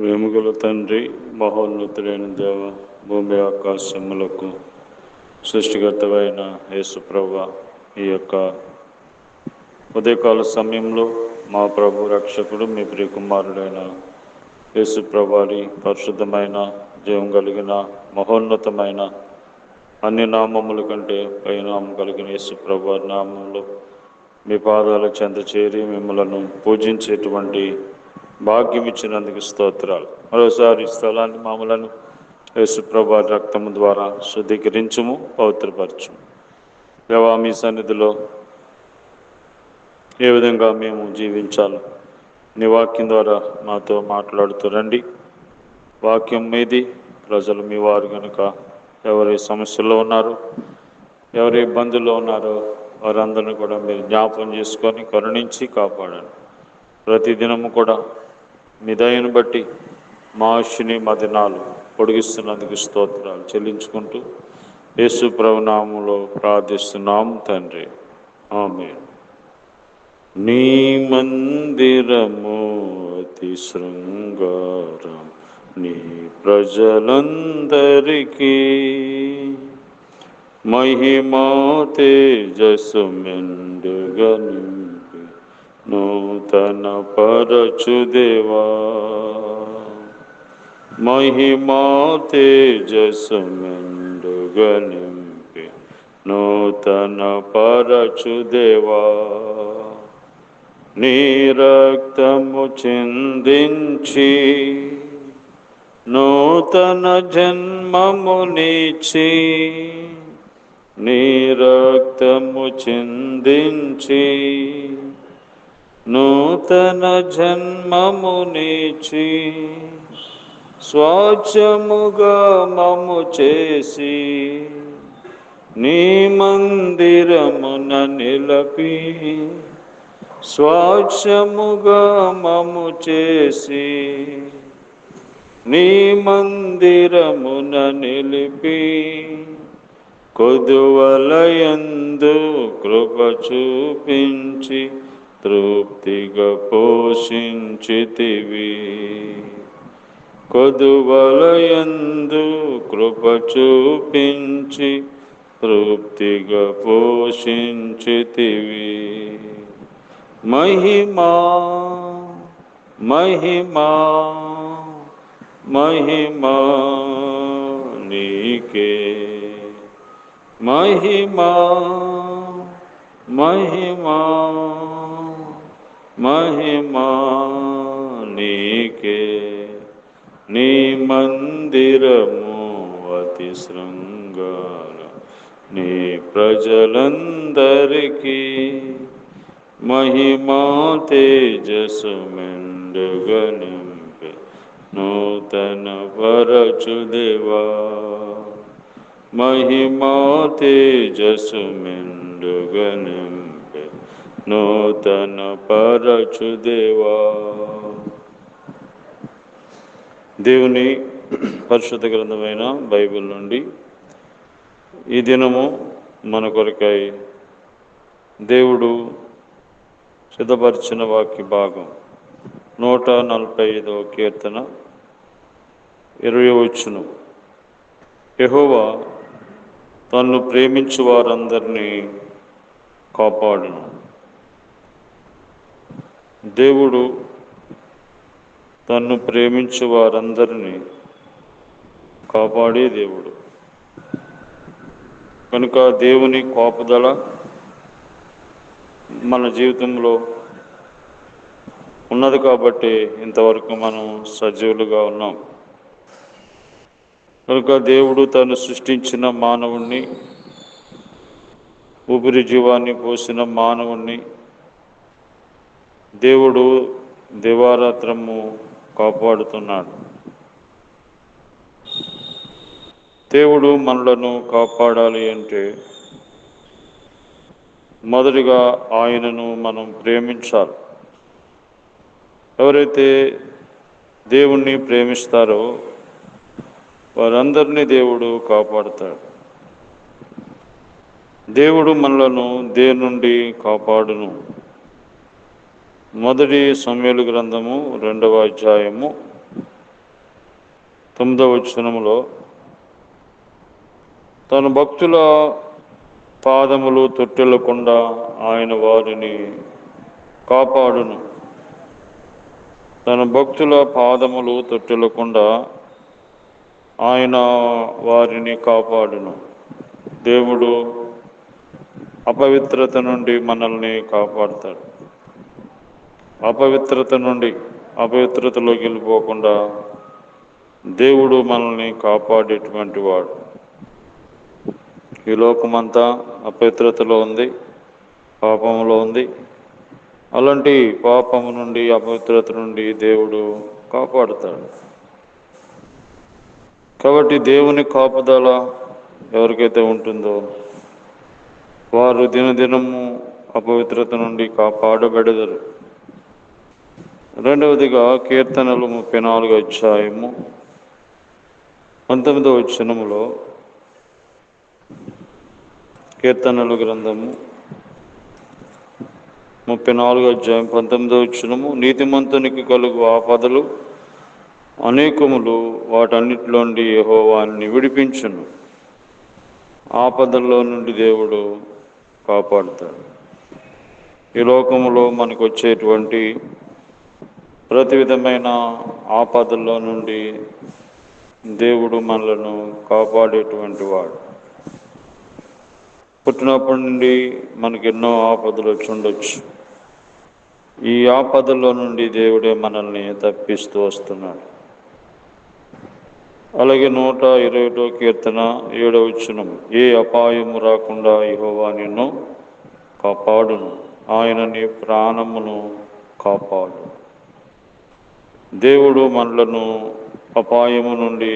వేముగల తండ్రి, మహోన్నతుడైన దేవ, భూమి ఆకాశములకు సృష్టికర్తవైన యేసు ప్రభువా, ఈ యొక్క ఉదయకాల సమయంలో మా ప్రభు రక్షకుడు మీ ప్రియకుమారుడైన యేసు ప్రభువారి పరిశుద్ధమైన, జీవం కలిగిన, మహోన్నతమైన అన్ని నామముల కంటే పైనామం కలిగిన యేసు ప్రభువారి నామంలో మీ పాదాల చెంత చేరి మిమ్మలను పూజించేటువంటి భాగ్యం ఇచ్చినందుకు స్తోత్రాలు. మరోసారి స్థలాన్ని మామూలను యేసుప్రభు రక్తము ద్వారా శుద్ధీకరించుము, పవిత్రపరచుము. దేవా, మీ సన్నిధిలో ఏ విధంగా మేము జీవించాలి నీ వాక్యం ద్వారా మాతో మాట్లాడుతూ రండి. వాక్యం మీది, ప్రజలు మీ వారు కనుక ఎవరి సమస్యల్లో ఉన్నారో, ఎవరి ఇబ్బందుల్లో ఉన్నారో వారందరినీ కూడా మీరు జ్ఞాపకం చేసుకొని కరుణించి కాపాడండి. ప్రతిదినము కూడా మీ దయను బట్టి మా ఆయుష్ని, మా దినాలు పొడిగిస్తున్నందుకు స్తోత్రాలు చెల్లించుకుంటూ యేసు ప్రభు నామములో ప్రార్థిస్తున్నాము తండ్రి, ఆమేన్. నీ మందిరము అతి శృంగారం, నీ ప్రజలందరికీ మహిమా తేజస్సు మెండుగా నింపి నూతన పరచుదేవా. మహిమా తేజస్సు మెండుగా నింపి నూతన పరచుదేవా. నీ రక్తము చిందించి నూతన జన్మమునిచ్చి, నీ రక్తము చిందించి నూతన జన్మమునిచ్చి స్వాచ్ఛముగా మము చేసి నీ మందిరమున నిలపి, స్వాచ్ఛముగా మము చేసి నీ మందిరమున నిలిపి, కొదువలయందు కృప చూపించి తృప్తిగా పోషించితివి. కొదువలయందు కృప చూపించి తృప్తిగా పోషించితివి. మహిమా మహిమా మహిమా నీకే, మహిమా మహిమా మహిమా నీకే. నీ మందిరము అతి శృంగార, నీ ప్రజలందరికీ మహిమా తేజస్సు మెండుగా నింపి నూతన పరచుదేవా. మహిమా తేజస్సు మెండుగా నింపి నూతన పరచుదేవా. దేవుని పరిశుద్ధ గ్రంథమైన బైబిల్ నుండి ఈ దినము మన కొరకై దేవుడు సిద్ధపరిచిన వాక్య భాగం 145వ కీర్తన 20వ వచనం. యెహోవా తన్ను ప్రేమించు వారందరినీ కాపాడును. దేవుడు తన్ను ప్రేమించు వారందరినీ కాపాడే దేవుడు కనుక దేవుని కాపుదల మన జీవితంలో ఉన్నది కాబట్టి ఇంతవరకు మనం సజీవులుగా ఉన్నాం. కనుక దేవుడు తను సృష్టించిన మానవుణ్ణి, ఊపిరి జీవాన్ని పోసిన మానవుణ్ణి దేవుడు దివారాత్రము కాపాడుతున్నాడు. దేవుడు మనలను కాపాడాలి అంటే మొదటిగా ఆయనను మనం ప్రేమించాలి. ఎవరైతే దేవుణ్ణి ప్రేమిస్తారో వారందరినీ దేవుడు కాపాడుతాడు. దేవుడు మనలను దేని నుండి కాపాడును. మొదటి సమూయేలు గ్రంథము 2వ అధ్యాయము 9వ వచనములో తన భక్తుల పాదములు తొట్టెలకుండా ఆయన వారిని కాపాడును. తన భక్తుల పాదములు తొట్టెలకుండా ఆయన వారిని కాపాడును. దేవుడు అపవిత్రత నుండి మనల్ని కాపాడుతాడు. అపవిత్రతలోకి వెళ్ళిపోకుండా దేవుడు మనల్ని కాపాడేటువంటి వాడు. ఈ లోకమంతా అపవిత్రతలో ఉంది, పాపంలో ఉంది. అలాంటి పాపము నుండి, అపవిత్రత నుండి దేవుడు కాపాడుతాడు. కాబట్టి దేవుని కాపుదల ఎవరికైతే ఉంటుందో వారు దినదినము అపవిత్రత నుండి కాపాడబెడదరు. రెండవదిగా కీర్తనలు 34వ అధ్యాయము 19వ వచనములో, కీర్తనలు గ్రంథము 34వ అధ్యాయం 19వ వచనము, నీతిమంతునికి కలుగు ఆపదలు అనేకములు, వాటన్నిటిలో నుండి యెహోవాని విడిపించును. ఆపదల్లో నుండి దేవుడు కాపాడుతాడు. ఈ లోకములో మనకు వచ్చేటువంటి ప్రతి విధమైన ఆపదల్లో నుండి దేవుడు మనలను కాపాడేటువంటి వాడు. పుట్టినప్పటి నుండి మనకు ఎన్నో ఆపదలు వచ్చి ఉండొచ్చు. ఈ ఆపదల్లో నుండి దేవుడే మనల్ని తప్పిస్తూ వస్తున్నాడు. అలాగే 121వ కీర్తన 7వ వచనం, ఏ అపాయము రాకుండా యెహోవా నిన్ను కాపాడును, ఆయన నీ ప్రాణమును కాపాడు. దేవుడు మనలను అపాయము నుండి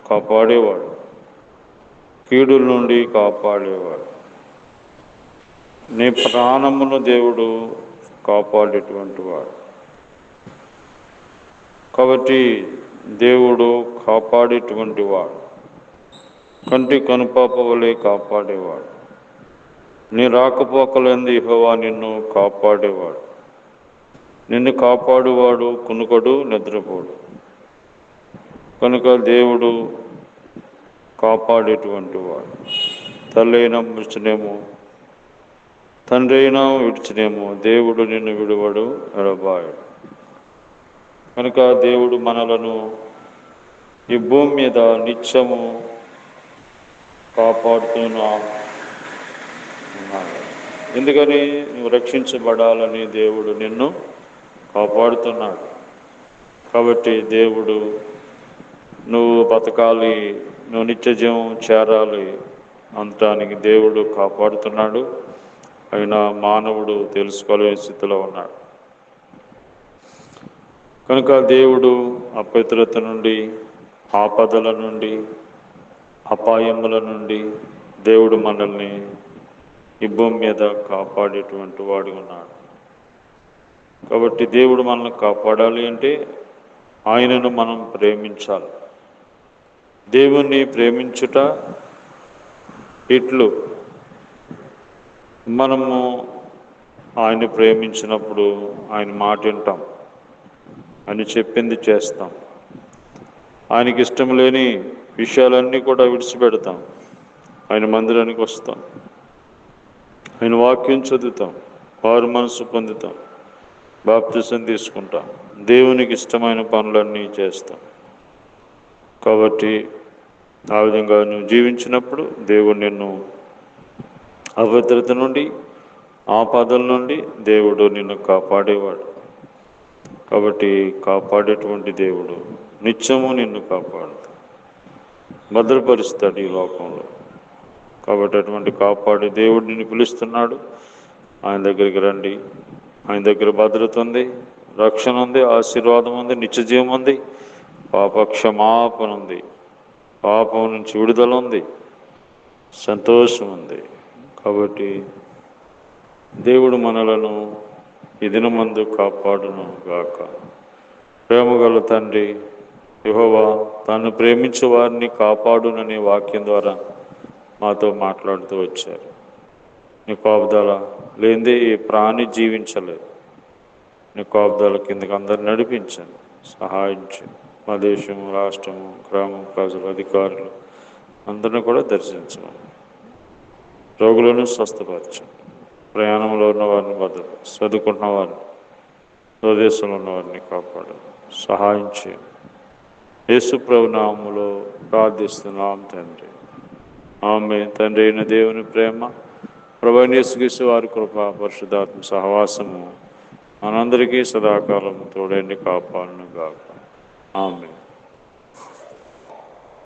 కాపాడేవాడు, కీడుల నుండి కాపాడేవాడు. నీ ప్రాణమును దేవుడు కాపాడేటువంటి వాడు. కాబట్టి దేవుడు కాపాడేటువంటి వాడు, కంటి కనుపాప వలె కాపాడేవాడు. నీ రాకపోకలందు యెహోవా నిన్ను కాపాడేవాడు. నిన్ను కాపాడువాడు కునుకడు, నిద్రపోడు. కనుక దేవుడు కాపాడేటువంటి వాడు. తల్లి అయినా విడిచినేమో, తండ్రి అయినా విడిచినేమో, దేవుడు నిన్ను విడువడు, ఎడబాయడు. కనుక దేవుడు మనలను ఈ భూమి మీద నిత్యము కాపాడుతున్నాడు. ఎందుకని? నువ్వు రక్షించబడాలని దేవుడు నిన్ను కాపాడుతున్నాడు. కాబట్టి దేవుడు నువ్వు బతకాలి, నువ్వు నిత్య జీవం చేరాలి అనటానికి దేవుడు కాపాడుతున్నాడు. అయినా మానవుడు తెలుసుకోలేని స్థితిలో ఉన్నాడు. కనుక దేవుడు అపవిత్రత నుండి, ఆపదల నుండి, అపాయముల నుండి దేవుడు మనల్ని ఈ భూమి మీద కాపాడేటువంటి వాడు ఉన్నాడు. కాబట్టి దేవుడు మనల్ని కాపాడాలి అంటే ఆయనను మనం ప్రేమించాలి. దేవుణ్ణి ప్రేమించుట ఇట్లు, మనము ఆయన ప్రేమించినప్పుడు ఆయన మాట వింటాం, ఆయన చెప్పింది చేస్తాం. ఆయనకి ఇష్టం లేని విషయాలన్నీ కూడా విడిచిపెడతాం. ఆయన మందిరానికి వస్తాం, ఆయన వాక్యం చదువుతాం, వారు మనసు పొందుతాం, బాప్తిసం తీసుకుంటాం, దేవునికి ఇష్టమైన పనులన్నీ చేస్తాం. కాబట్టి ఆ విధంగా నువ్వు జీవించినప్పుడు దేవుడు నిన్ను అభద్రత నుండి, ఆపదల నుండి దేవుడు నిన్ను కాపాడేవాడు. కాబట్టి కాపాడేటువంటి దేవుడు నిత్యము నిన్ను కాపాడుతాడు, భద్రపరుస్తాడు ఈ లోకంలో. కాబట్టి అటువంటి కాపాడే దేవుడు నిన్ను పిలుస్తున్నాడు. ఆయన దగ్గరికి రండి. ఆయన దగ్గర భద్రత ఉంది, రక్షణ ఉంది, ఆశీర్వాదం ఉంది, నిత్యజీవం ఉంది, పాప క్షమాపణ ఉంది, పాపం నుంచి విడుదల ఉంది, సంతోషం ఉంది. కాబట్టి దేవుడు మనలను ఈ దినమందు కాపాడును గాక. ప్రేమగల తండ్రి యెహోవా తాను ప్రేమించే వారిని కాపాడుననే వాక్యం ద్వారా మాతో మాట్లాడుతూ వచ్చారు. నీ కాపుదల లేనిదే ఈ ప్రాణి జీవించలేదు. నీ కాపుదల కిందకి అందరు నడిపించండి, సహాయించండి. మా దేశము, రాష్ట్రము, గ్రామం, ప్రజలు, అధికారులు అందరిని కూడా దర్శించమని, రోగులను స్వస్థపరచు, ప్రయాణంలో ఉన్న వారిని భద్రపరచు, చదువుకుంటున్న వారిని, స్వదేశంలో ఉన్న వారిని కాపాడు, సహాయం చేయండి. యేసు ప్రభు నామములో ప్రార్థిస్తున్నాం తండ్రి, ఆమేన్. తండ్రి అయిన దేవుని ప్రేమ, ప్రభువైన యేసుక్రీస్తు వారి కృప, పరిశుద్ధాత్మ సహవాసము మనందరికీ సదాకాలం తోడైండి కాపాడును గాక. ఆమేన్.